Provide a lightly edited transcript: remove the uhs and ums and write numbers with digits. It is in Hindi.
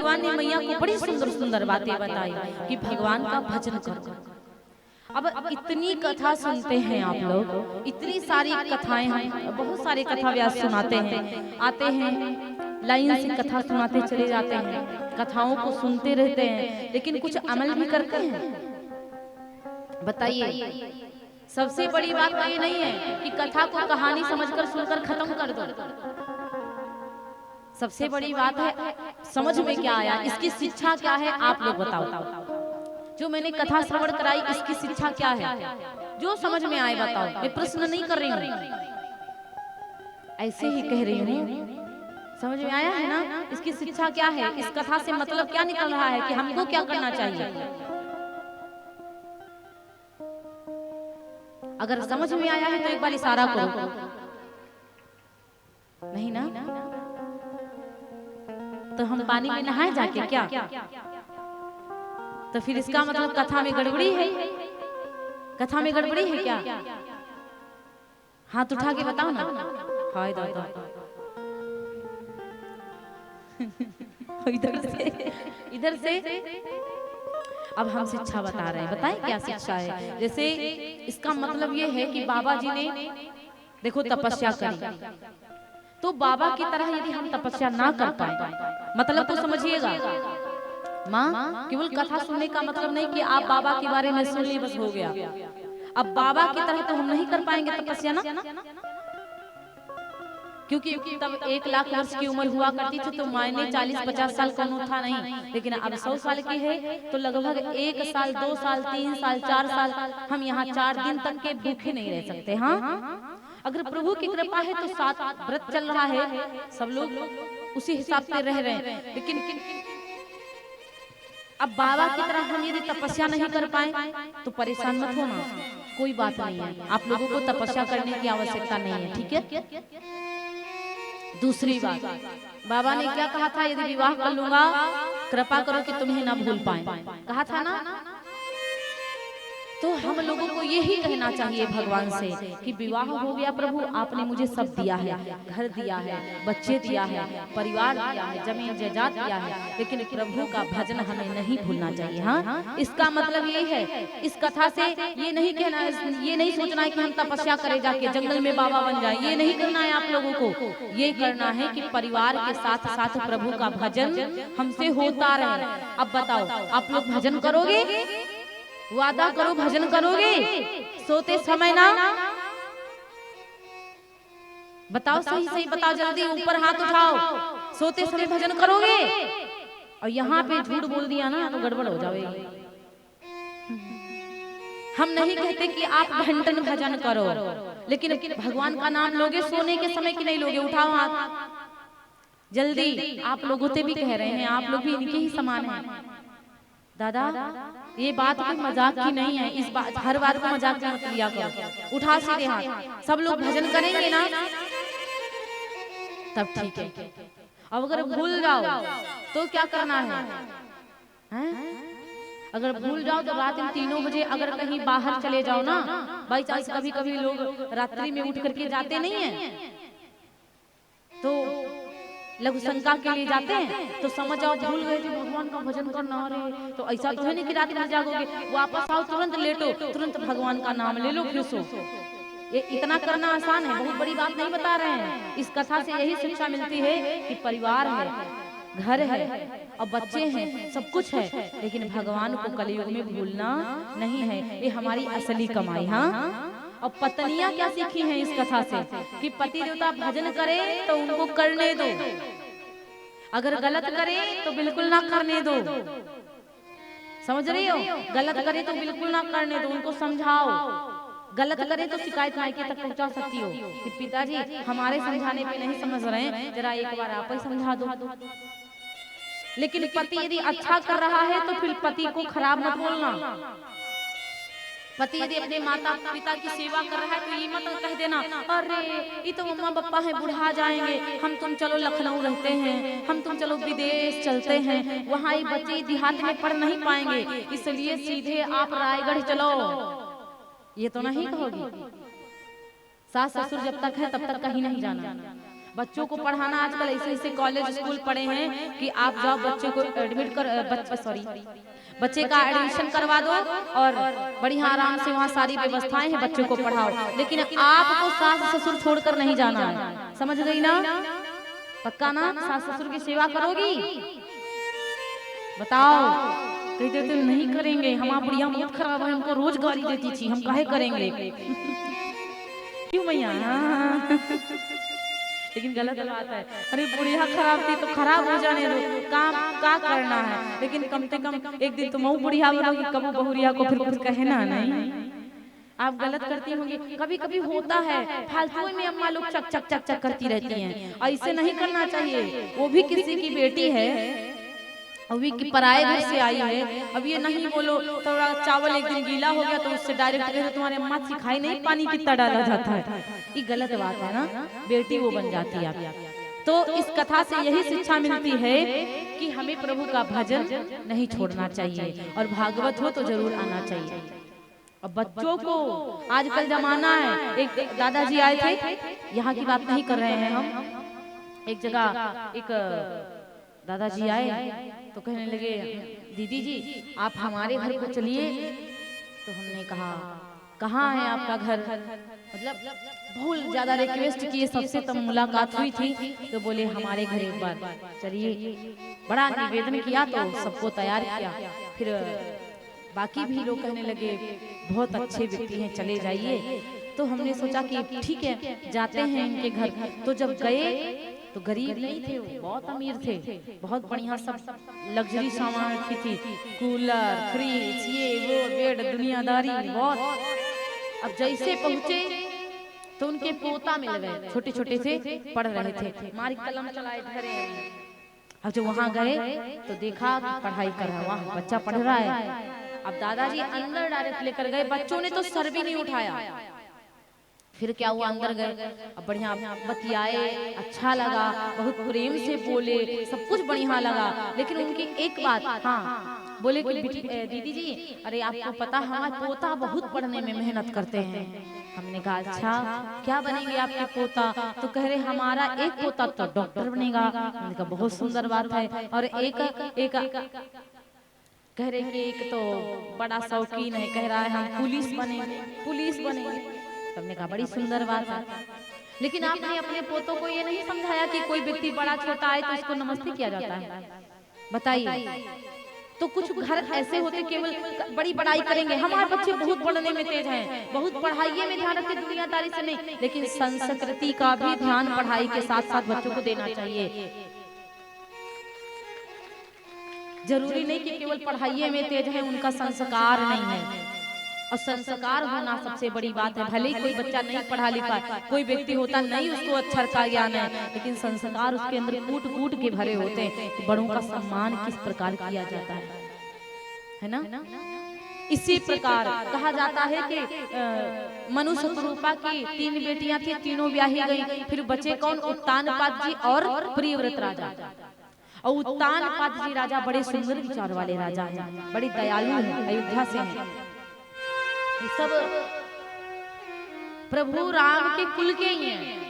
भगवान ने मैया को बड़ी सुंदर सुंदर बातें बताई कि भगवान का भजन करो। अब इतनी कथा सुनते हैं आप लोग, इतनी सारी कथाएं हम बहुत सारे कथा व्यास सुनाते हैं, आते हैं लाइन से कथा सुनाते चले जाते हैं, कथाओं को सुनते रहते हैं, लेकिन कुछ अमल भी करते हैं? बताइए। सबसे बड़ी बात तो ये नहीं है कि कथा को कहानी समझकर सुनकर खत्म कर दो। सबसे बड़ी बात है समझ में क्या आया, इसकी शिक्षा क्या है, आप लोग बताओ। जो मैंने कथा श्रवण कराई इसकी शिक्षा क्या है, जो समझ में आए बताओ। मैं प्रश्न नहीं कर रही हूँ, ऐसे ही कह रही हूँ। समझ में आया है ना? इसकी शिक्षा क्या है, इस कथा से मतलब क्या निकल रहा है कि हमको क्या करना चाहिए। अगर समझ में आया है तो एक बार इशारा करो। नहीं ना? तो हम पानी में नहाए जाके क्या? तो फिर इसका मतलब कथा में गड़बड़ी है। कथा में गड़बड़ी है क्या? हाथ उठा के बताओ ना। हाय दादा। इधर से अब हम शिक्षा बता रहे हैं, बताएं क्या शिक्षा है। जैसे इसका मतलब ये है कि बाबा जी ने देखो तपस्या करी, तो बाबा की तरह यदि हम तपस्या ना कर पाए, मतलब तो समझिएगा माँ, केवल कथा सुनने का मतलब नहीं कि आप बाबा के बारे में सुन ली बस हो गया। अब बाबा की तरह तो हम नहीं कर पाएंगे तपस्या ना, क्योंकि तब 1 लाख वर्ष की उम्र हुआ करती थी तो मायने 40-50 साल का था नहीं, लेकिन अब 100 साल की है तो लगभग 1 साल 2 साल 3 साल 4 साल हम यहाँ 4 दिन तक के भूखे नहीं रह सकते। हाँ, अगर प्रभु की कृपा है तो 7 व्रत चल रहा है, सब लोग उसी हिसाब से रह रहे हैं। लेकिन अब बाबा की तरह हम यदि तपस्या नहीं कर पाए तो परेशान मत होना, कोई बात नहीं है। आप लोगों को तपस्या करने की आवश्यकता नहीं है, ठीक है। दूसरी बात, बाबा ने क्या कहा था, यदि विवाह कर लूंगा कृपा करो कि तुम्हें ना भूल पाए, कहा था ना। तो हम लोगों को यही कहना चाहिए भगवान से कि विवाह हो गया प्रभु, आपने मुझे सब दिया है, घर दिया है, बच्चे दिया है, परिवार दिया है, जमीन जायदाद दिया है, लेकिन प्रभु का भजन हमें नहीं भूलना चाहिए। हाँ, इसका मतलब ये है, इस कथा से ये नहीं कहना, ये नहीं सोचना है कि हम तपस्या करें जाके जंगल में बाबा बन जाए, ये नहीं करना है आप लोगों को। ये करना है कि परिवार के साथ साथ प्रभु का भजन हमसे होता रहे। अब बताओ, आप लोग भजन करोगे? वादा करो भजन करोगे सोते समय ना? बताओ, सही सही बताओ, जल्दी ऊपर हाथ उठाओ। सोते समय भजन करोगे? और यहाँ पे झूठ बोल दिया ना तो गड़बड़ हो जाएगी। हम नहीं कहते कि आप घंटन भजन करो, लेकिन भगवान का नाम लोगे सोने के समय कि नहीं लोगे? उठाओ हाथ जल्दी। आप लोगों से भी कह रहे हैं, आप लोग भी इनके ही समान हैं। दादा ये बात कोई मजाक की नहीं है, इस बात हर बात को मजाक में मत लिया करो। उठा सीधे हाथ। सब लोग भजन करेंगे ना तब ठीक है। अब अगर भूल जाओ तो क्या करना है, हैं? अगर भूल जाओ तो रात में 3 बजे अगर कहीं बाहर चले जाओ ना, बाई चांस कभी कभी लोग रात्रि में उठ करके जाते नहीं है, तो लघु शंका के लिए जाते हैं, तो समझ आओ भूल गए थे भगवान का भजन करना। रे तो ऐसा तो है नहीं कि रात में जागोगे, वापस आओ तुरंत लेटो, तुरंत भगवान का नाम ले लो फिर सो। ये इतना करना आसान है, बहुत बड़ी बात नहीं बता रहे हैं। इस कथा से यही शिक्षा मिलती है कि परिवार है, घर है और बच्चे हैं, सब कुछ है, लेकिन भगवान को कलयुग में भूलना नहीं है। ये हमारी असली कमाई। हाँ, और पत्नियां क्या सीखी हैं इस कथा से कि पति देवता भजन करे तो उनको करने दो, अगर गलत करे तो बिल्कुल ना करने दो। समझ रही हो? गलत करे तो बिल्कुल ना करने दो, उनको समझाओ। गलत करे तो शिकायत मायके तक पहुंचा सकती हो कि पिताजी हमारे समझाने पे नहीं समझ रहे हैं, जरा एक बार आप ही समझा दो। लेकिन पति यदि अच्छा कर रहा है तो फिर पति को खराब मत बोलना। पति यदि अपने माता पिता की सेवा कर रहा है तो ये मत कह देना, अरे ये तो मम्मा पापा है बुढ़ा जाएंगे, हम तुम चलो लखनऊ रहते हैं, हम तुम चलो विदेश चलते हैं, वहाँ ये बच्चे देहात में पढ़ नहीं पाएंगे, इसलिए सीधे आप रायगढ़ चलो। ये तो नहीं कहोगी। सास ससुर जब तक है तब तक कहीं नहीं जाना। बच्चों को पढ़ाना आजकल ऐसे ऐसे कॉलेज स्कूल पढ़े हैं कि आप जाओ बच्चे को एडमिट कर सॉरी बच्चे का एडमिशन करवा दो और बढ़िया आराम से वहाँ सारी व्यवस्थाएं हैं, बच्चों को पढ़ाओ। लेकिन आपको सास ससुर छोड़कर नहीं जाना है, समझ गई ना? पक्का ना? सास ससुर की सेवा करोगी? बताओ। कहते थे नहीं करेंगे, हमारा बुढ़िया बहुत खराब है, हमको रोज गाली देती थी, हम काहे करेंगे? क्यों मैया? लेकिन गलत बात है। अरे बुढ़िया खराब थी तो खराब हो जाने दो, काम का करना है। लेकिन कम से कम एक दिन तो मैं बुढ़िया बनूंगी, कबू बहुरिया को फिर कुछ कहना नहीं। आप गलत करती होंगी, कभी कभी होता है, फालतू में अम्मा लोग चक चक चक चक करती रहती हैं। ऐसे नहीं करना चाहिए, वो भी किसी की बेटी है, अभी की पराये घर से आई है। अब ये नहीं बोलो थोड़ा चावल एक दिन गीला हो गया तो उससे डायरेक्ट कहे तुम्हारे अम्मा सिखाई नहीं पानी कितना डाला जाता है, ये गलत बात है ना। बेटी वो बन जाती है। तो इस कथा से यही शिक्षा मिलती है कि हमें प्रभु का भजन नहीं छोड़ना चाहिए और भागवत हो तो जरूर आना चाहिए। अब बच्चों को आजकल जमाना है, एक दादाजी आए थे, यहाँ की बात नहीं कर रहे हैं हम, एक जगह एक दादाजी आए तो कहने लगे दीदी जी आप हमारे घर को चलिए। तो हमने कहा कहाँ है आपका घर, मतलब बहुत ज्यादा रिक्वेस्ट किए, सबसे तब मुलाकात हुई थी तो बोले हमारे घर एक बार चलिए। बड़ा निवेदन किया तो सबको तैयार किया, फिर बाकी भी लोग कहने लगे बहुत अच्छे व्यक्ति हैं चले जाइए। तो हमने सोचा कि ठीक है जाते हैं इनके घर। तो जब गए तो गरीब नहीं थे, वो बहुत अमीर थे, बहुत बढ़िया सब लग्जरी सामान रखी थी, कूलर फ्रिज ये वो बेड दुनियादारी बहुत। अब जैसे पहुंचे तो उनके पोता मिल गए, छोटे छोटे से पढ़ रहे थे, मारी कलम चलाए धरे। अब जब वहां गए तो देखा पढ़ाई कर रहा, वहां बच्चा पढ़ रहा है। अब दादाजी अंदर डायरेक्ट लेकर गए, बच्चों ने तो सर भी नहीं उठाया। फिर क्या हुआ, अंदर गए, अब बढ़िया बतियाए, अच्छा लगा, बहुत प्रेम से बोले, सब कुछ बढ़िया लगा। लेकिन उनकी एक बात, हाँ बोले कि दीदी जी अरे आपको पता हमारा पोता बहुत पढ़ने में मेहनत करते हैं। हमने कहा अच्छा क्या बनेंगे आपके पोता? तो कह रहे हमारा एक पोता तो डॉक्टर बनेगा। हमने कहा बहुत सुंदर बात है, और एक कह रहे कि एक तो बड़ा शौकीन है, कह रहा है हम पुलिस बनेंगे। हमने कहा बड़ी सुंदर बात है, लेकिन आपने अपने पोतों को ये नहीं समझाया कि कोई व्यक्ति बड़ा छोटा आए तो उसको नमस्ते किया जाता है, बताइए। तो कुछ घर ऐसे होते केवल बड़ी पढ़ाई करेंगे, हमारे बच्चे बहुत पढ़ने में तेज हैं, बहुत पढ़ाई में ध्यान रखते, दुनियादारी से नहीं। लेकिन संस्कृति का भी ध्यान पढ़ाई के साथ साथ बच्चों को देना चाहिए। जरूरी नहीं कि केवल पढ़ाई में तेज है उनका संस्कार नहीं है, और संस्कार होना सबसे बड़ी बात है। भले ही कोई बच्चा नहीं पढ़ा लिखा है, कोई व्यक्ति होता नहीं उसको अच्छा का ज्ञान है, लेकिन संस्कार उसके अंदर कूट कूट के भरे होते हैं कि बड़ों का सम्मान किस प्रकार किया जाता है ना। इसी प्रकार कहा जाता है कि मनु शतरूपा की 3 बेटियां थी, तीनों ब्याही गई। फिर बचे कौन? उत्तानपाद जी और प्रियव्रत राजा। और उत्तानपाद जी राजा बड़े सुंदर विचार वाले राजा हैं, बड़े दयालु हैं, अयोध्या से हैं, सब प्रभु राम के कुल के ही हैं।